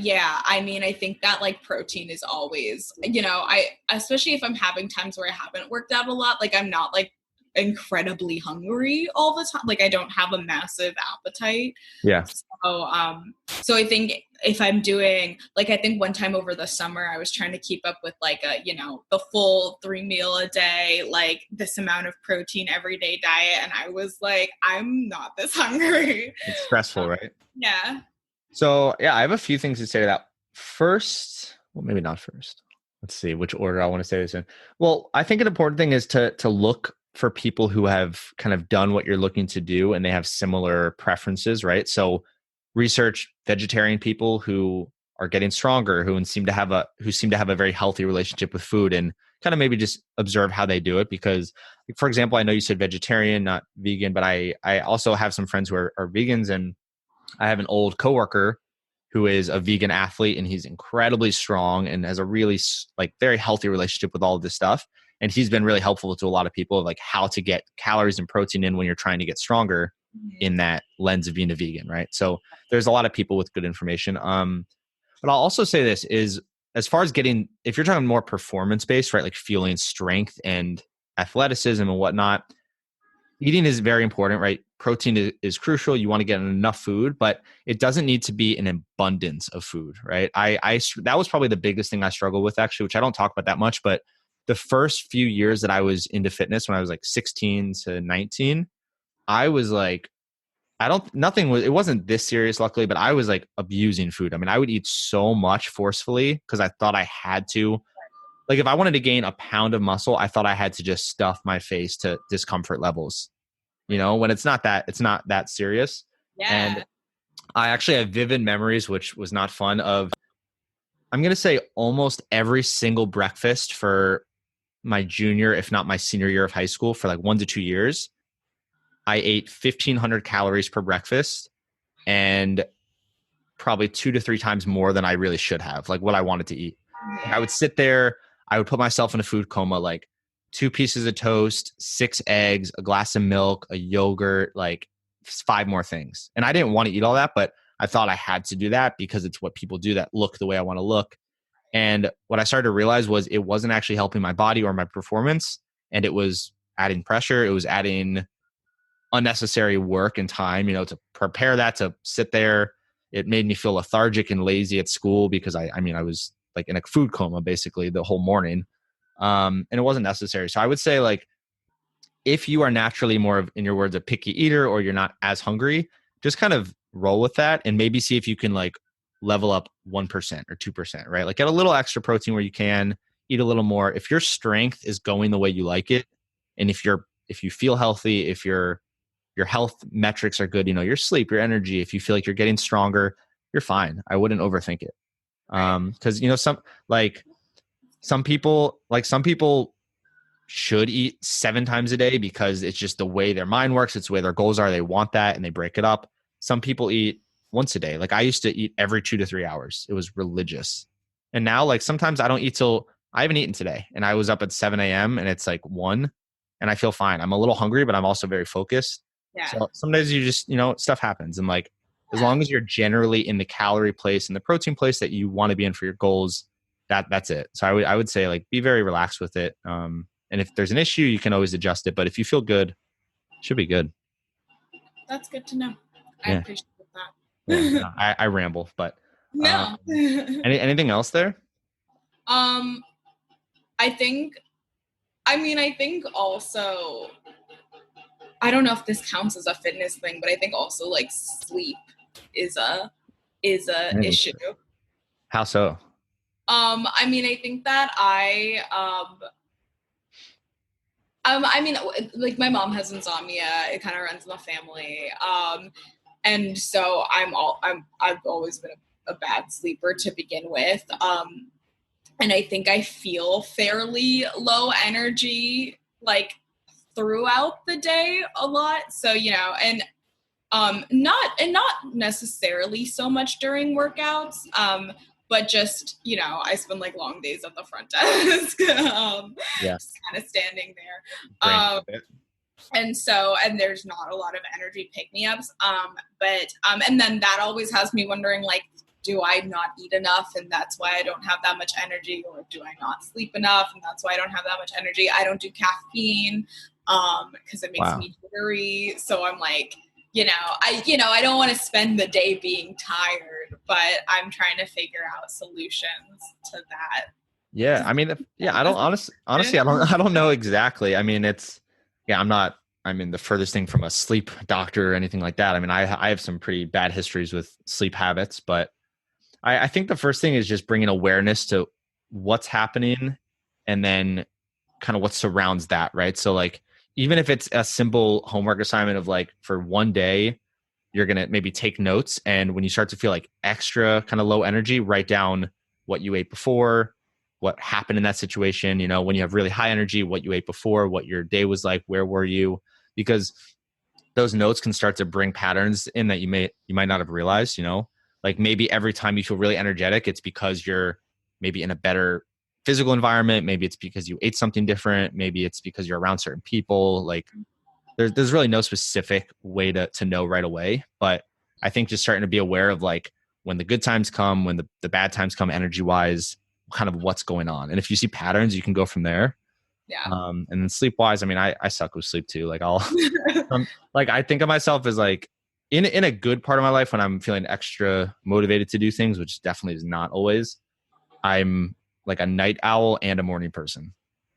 yeah, I mean, I think that like protein is always, you know, especially if I'm having times where I haven't worked out a lot, like I'm not like incredibly hungry all the time. Like I don't have a massive appetite. Yeah. So I think if I'm doing, like, I think one time over the summer, I was trying to keep up with like a, you know, the full 3 meal a day, like this amount of protein every day diet. And I was like, I'm not this hungry. It's stressful, right? Yeah. So yeah, I have a few things to say to that. First, well, maybe not first. Let's see which order I want to say this in. Well, I think an important thing is to look for people who have kind of done what you're looking to do and they have similar preferences, right? So research vegetarian people who are getting stronger, who seem to have a very healthy relationship with food, and kind of maybe just observe how they do it. Because, like, for example, I know you said vegetarian, not vegan, but I also have some friends who are vegans, and I have an old coworker who is a vegan athlete, and he's incredibly strong and has a really like very healthy relationship with all of this stuff. And he's been really helpful to a lot of people, like how to get calories and protein in when you're trying to get stronger in that lens of being a vegan, right? So there's a lot of people with good information. But I'll also say this is, as far as getting, if you're talking more performance based, right, like fueling strength and athleticism and whatnot, eating is very important, right? Protein is crucial. You want to get enough food, but it doesn't need to be an abundance of food, right? That was probably the biggest thing I struggled with, actually, which I don't talk about that much. But the first few years that I was into fitness, when I was like 16 to 19, I was like, it wasn't this serious, luckily, but I was like abusing food. I mean, I would eat so much forcefully because I thought I had to. Like, if I wanted to gain a pound of muscle, I thought I had to just stuff my face to discomfort levels, when it's not that serious. Yeah. And I actually have vivid memories, which was not fun, of, I'm going to say, almost every single breakfast for my junior, if not my senior year of high school, for like 1 to 2 years. I ate 1,500 calories per breakfast, and probably 2 to 3 times more than I really should have, like what I wanted to eat. Like, I would sit there, I would put myself in a food coma, like 2 pieces of toast, 6 eggs, a glass of milk, a yogurt, like 5 more things. And I didn't want to eat all that, but I thought I had to do that because it's what people do that look the way I want to look. And what I started to realize was it wasn't actually helping my body or my performance. And it was adding pressure. It was adding unnecessary work and time, to prepare that, to sit there. It made me feel lethargic and lazy at school because I was like in a food coma basically the whole morning. And it wasn't necessary. So I would say, like, if you are naturally more of, in your words, a picky eater, or you're not as hungry, just kind of roll with that and maybe see if you can like level up 1% or 2%, right? Like, get a little extra protein where you can, eat a little more. If your strength is going the way you like it, and if you feel healthy, if your health metrics are good, your sleep, your energy, if you feel like you're getting stronger, you're fine. I wouldn't overthink it. Because some people should eat 7 times a day because it's just the way their mind works. It's the way their goals are. They want that and they break it up. Some people eat once a day. Like, I used to eat every 2 to 3 hours. It was religious. And now, like, sometimes I don't eat till, I haven't eaten today, and I was up at 7 a.m. and it's like 1, and I feel fine. I'm a little hungry, but I'm also very focused. Yeah. So some days you just, stuff happens. And, like, as long as you're generally in the calorie place and the protein place that you want to be in for your goals, that's it. So I would say, like, be very relaxed with it. And if there's an issue, you can always adjust it. But if you feel good, it should be good. That's good to know. I Yeah. appreciate that. Yeah. I ramble, but No. anything else there? I think also, I don't know if this counts as a fitness thing, but I think also like sleep is a is a issue. How so? I mean, I think that I mean, like my mom has insomnia. It kind of runs in the family. And so I've always been a bad sleeper to begin with. And I think I feel fairly low energy, like throughout the day a lot. So, and not necessarily so much during workouts, but just, I spend like long days at the front desk, Yeah. just kind of standing there. Brain a bit. And there's not a lot of energy pick-me-ups. And then that always has me wondering, like, do I not eat enough and that's why I don't have that much energy, or do I not sleep enough and that's why I don't have that much energy? I don't do caffeine because it makes me jittery. So I'm like, I don't want to spend the day being tired, but I'm trying to figure out solutions to that. Yeah, I mean, I don't honestly, I don't know exactly. I mean, I'm the furthest thing from a sleep doctor or anything like that. I mean, I have some pretty bad histories with sleep habits, but I think the first thing is just bringing awareness to what's happening and then kind of what surrounds that, right? So like, even if it's a simple homework assignment of like, for one day, you're going to maybe take notes. And when you start to feel like extra kind of low energy, write down what you ate before, what happened in that situation. When you have really high energy, what you ate before, what your day was like, where were you? Because those notes can start to bring patterns in that you might not have realized, like maybe every time you feel really energetic, it's because you're maybe in a better physical environment. Maybe it's because you ate something different. Maybe it's because you're around certain people. Like there's really no specific way to know right away. But I think just starting to be aware of like when the good times come, when the bad times come energy wise, kind of what's going on. And if you see patterns, you can go from there. Yeah. And then sleep wise, I mean, I suck with sleep too. Like like I think of myself as like in a good part of my life when I'm feeling extra motivated to do things, which definitely is not always. I'm like a night owl and a morning person.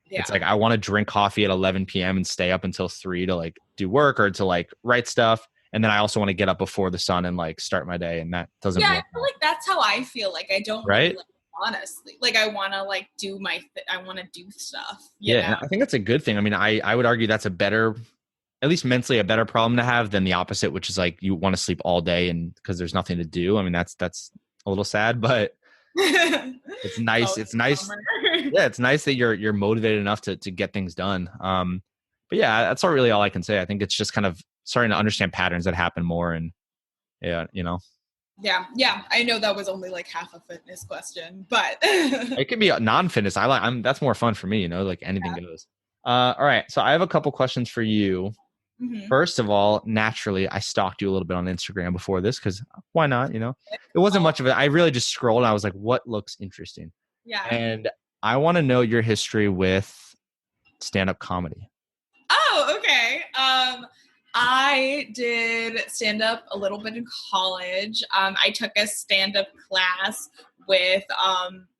Yeah. It's like I want to drink coffee at 11 p.m. and stay up until 3 to like do work or to like write stuff. And then I also want to get up before the sun and like start my day. And that doesn't work. I feel like that's how I feel. Like I don't right? Really, honestly, like I want to like do I want to do stuff. And I think that's a good thing. I mean, I would argue that's a better, at least mentally, a better problem to have than the opposite, which is like you want to sleep all day and because there's nothing to do. I mean, that's a little sad, but it's nice. It's nice. Yeah, it's nice that you're motivated enough to get things done. But yeah, that's not really all I can say. I think it's just kind of starting to understand patterns that happen more, and Yeah, I know that was only like half a fitness question, but it could be a non-fitness. That's more fun for me, like anything goes. All right, so I have a couple questions for you. Mm-hmm. First of all, naturally, I stalked you a little bit on Instagram before this because why not? It wasn't much of it. I really just scrolled and I was like, what looks interesting? Yeah. And I want to know your history with stand-up comedy. Oh, okay. I did stand-up a little bit in college. I took a stand-up class with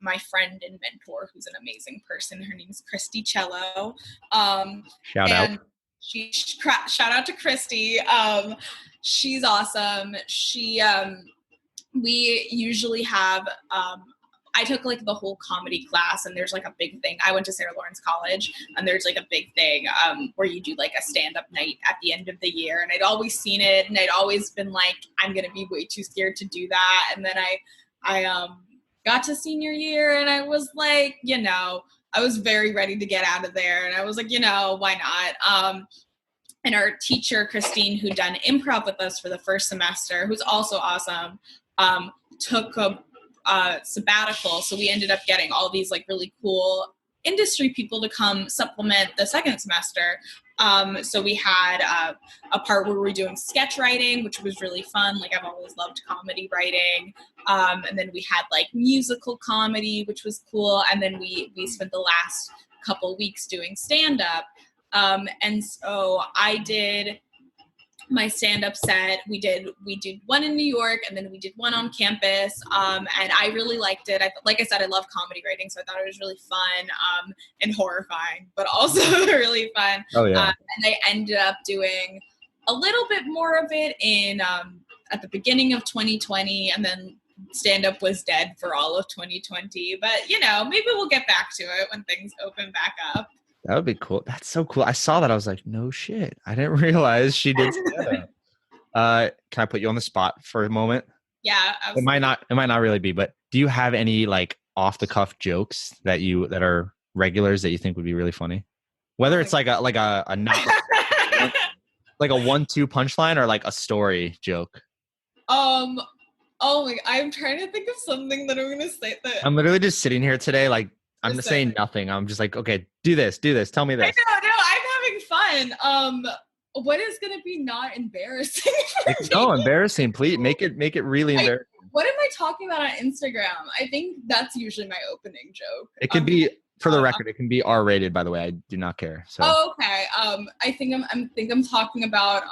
my friend and mentor, who's an amazing person. Her name's Christy Cello. Shout out. Shout out to Christy. She's awesome. We usually have I took like the whole comedy class, and there's like a big thing. I went to Sarah Lawrence College, and there's like a big thing where you do like a stand-up night at the end of the year. And I'd always seen it, and I'd always been like, I'm gonna be way too scared to do that. And then I got to senior year, and I was like, I was very ready to get out of there, and I was like, why not? And our teacher, Christine, who done improv with us for the first semester, who's also awesome, took a sabbatical. So we ended up getting all these like really cool industry people to come supplement the second semester. So we had a part where we were doing sketch writing, which was really fun. Like I've always loved comedy writing. And then we had like musical comedy, which was cool. And then we spent the last couple weeks doing stand-up. And so I did my stand-up set. We did one in New York, and then we did one on campus. And I really liked it. Like I said, I love comedy writing, so I thought it was really fun and horrifying, but also really fun. Oh yeah. And I ended up doing a little bit more of it in at the beginning of 2020, and then stand-up was dead for all of 2020. But, you know, maybe we'll get back to it when things open back up. That would be cool. That's so cool. I saw that. I was like, no shit. I didn't realize she did stand-up. Can I put you on the spot for a moment? Yeah, absolutely. It might not really be, but do you have any like off the cuff jokes that are regulars that you think would be really funny? Whether it's like a not like a 1-2 punchline or like a story joke. Oh my, I'm trying to think of something that I'm gonna say that I'm literally just sitting here today, like I'm just saying saying. nothing. I'm just like, okay, do this, tell me this. I know, I'm having fun. What is gonna be not embarrassing? No, embarrassing. Please make it really embarrassing. What am I talking about on Instagram? I think that's usually my opening joke. It can be, for the record, it can be R-rated. By the way, I do not care. So. Oh, okay. I think I'm talking about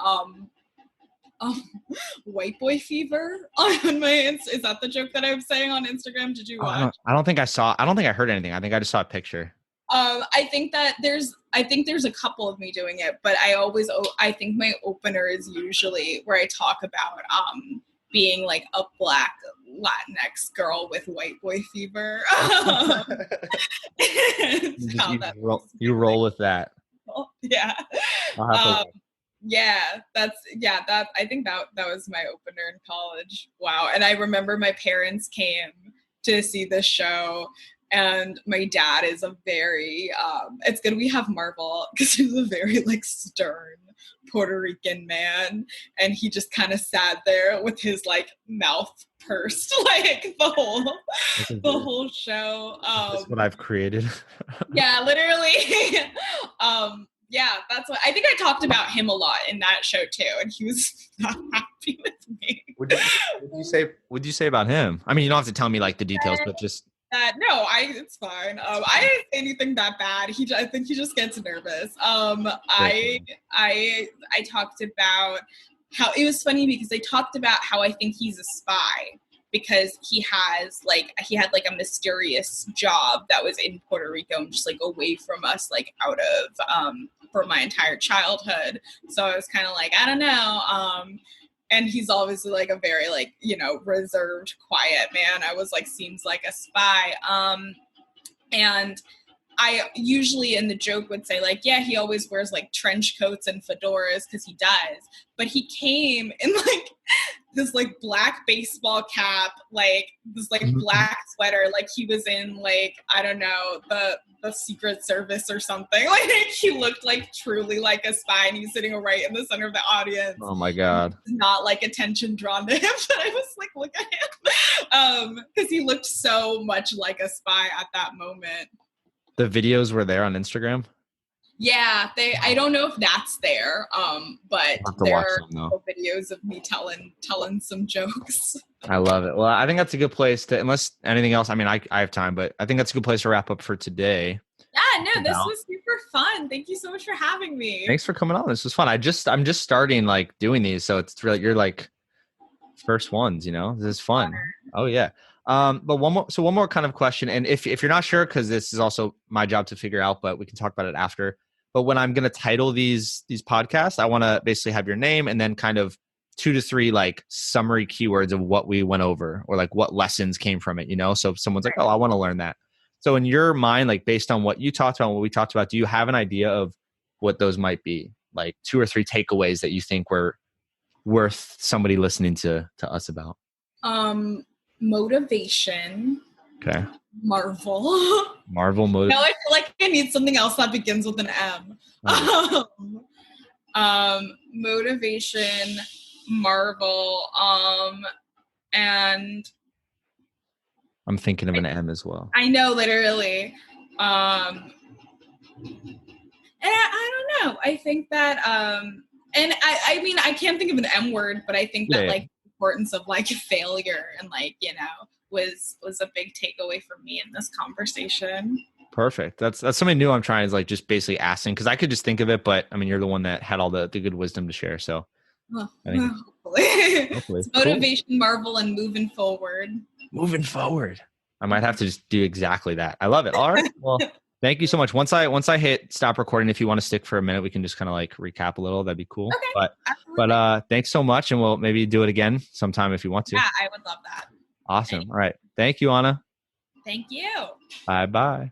white boy fever on my Is that the joke that I'm saying on Instagram? Did you watch? I don't think I heard anything. I think I just saw a picture. I think there's a couple of me doing it, but I think my opener is usually where I talk about being like a Black Latinx girl with white boy fever. You roll with that. Yeah. Yeah, I think that was my opener in college. Wow. And I remember my parents came to see this show, and my dad is a very we have Marvel because he's a very like stern Puerto Rican man, and he just kind of sat there with his like mouth pursed like the whole show. That's what I've created. Yeah, literally. Yeah, that's what I think. I talked about him a lot in that show too, and he was not happy with me. What did you say about him? I mean, you don't have to tell me like the details, but just no, it's fine. I didn't say anything that bad. I think he just gets nervous. I talked about how it was funny because I talked about how I think he's a spy because he had a mysterious job that was in Puerto Rico and just like away from us, like out of for my entire childhood. So I was kind of like, I don't know. And he's obviously like a very like, you know, reserved, quiet man. I was like, seems like a spy. And I usually in the joke would say like, yeah, he always wears like trench coats and fedoras because he does. But he came in like this like black baseball cap, like this like black sweater, like he was in like, I don't know, the Secret Service or something. Like he looked like truly like a spy, and he's sitting right in the center of the audience. Oh my God. Not like attention drawn to him, but I was like, look at him. Because he looked so much like a spy at that moment. The videos were there on Instagram? Yeah, I don't know if that's there, but there are videos of me telling some jokes. I love it. Well, I think that's a good place to, unless anything else, I mean, I have time, but I think that's a good place to wrap up for today. Yeah, no, this was super fun. Thank you so much for having me. Thanks for coming on. This was fun. I'm just starting like doing these, so it's really, you're like first ones, you know. This is fun. Oh yeah. But one more kind of question, and if you're not sure, because this is also my job to figure out, but we can talk about it after. But when I'm going to title these podcasts, I want to basically have your name and then kind of 2 to 3 like summary keywords of what we went over or like what lessons came from it, you know? So if someone's like, oh, I want to learn that. So in your mind, like based on what you talked about, what we talked about, do you have an idea of what those might be? Like 2 or 3 takeaways that you think were worth somebody listening to us about? Motivation. Okay. Marvel motivation. No, I feel like I need something else that begins with an M. Motivation, Marvel, and I'm thinking of an M as well. I know, literally. And I don't know. I think that and I mean I can't think of an M word, but I think that like the importance of like failure and like, you know, was a big takeaway for me in this conversation. Perfect. That's something new I'm trying, is like just basically asking, because I could just think of it, but I mean, you're the one that had all the good wisdom to share. So hopefully. It's motivation, cool. Marvel, and moving forward. Moving forward. I might have to just do exactly that. I love it. All right. Well, Thank you so much. Once I hit stop recording, if you want to stick for a minute, we can just kind of like recap a little. That'd be cool. Okay, But absolutely. thanks so much, and we'll maybe do it again sometime if you want to. Yeah, I would love that. Awesome. Any- All right. Thank you, Ana. Thank you. Bye bye.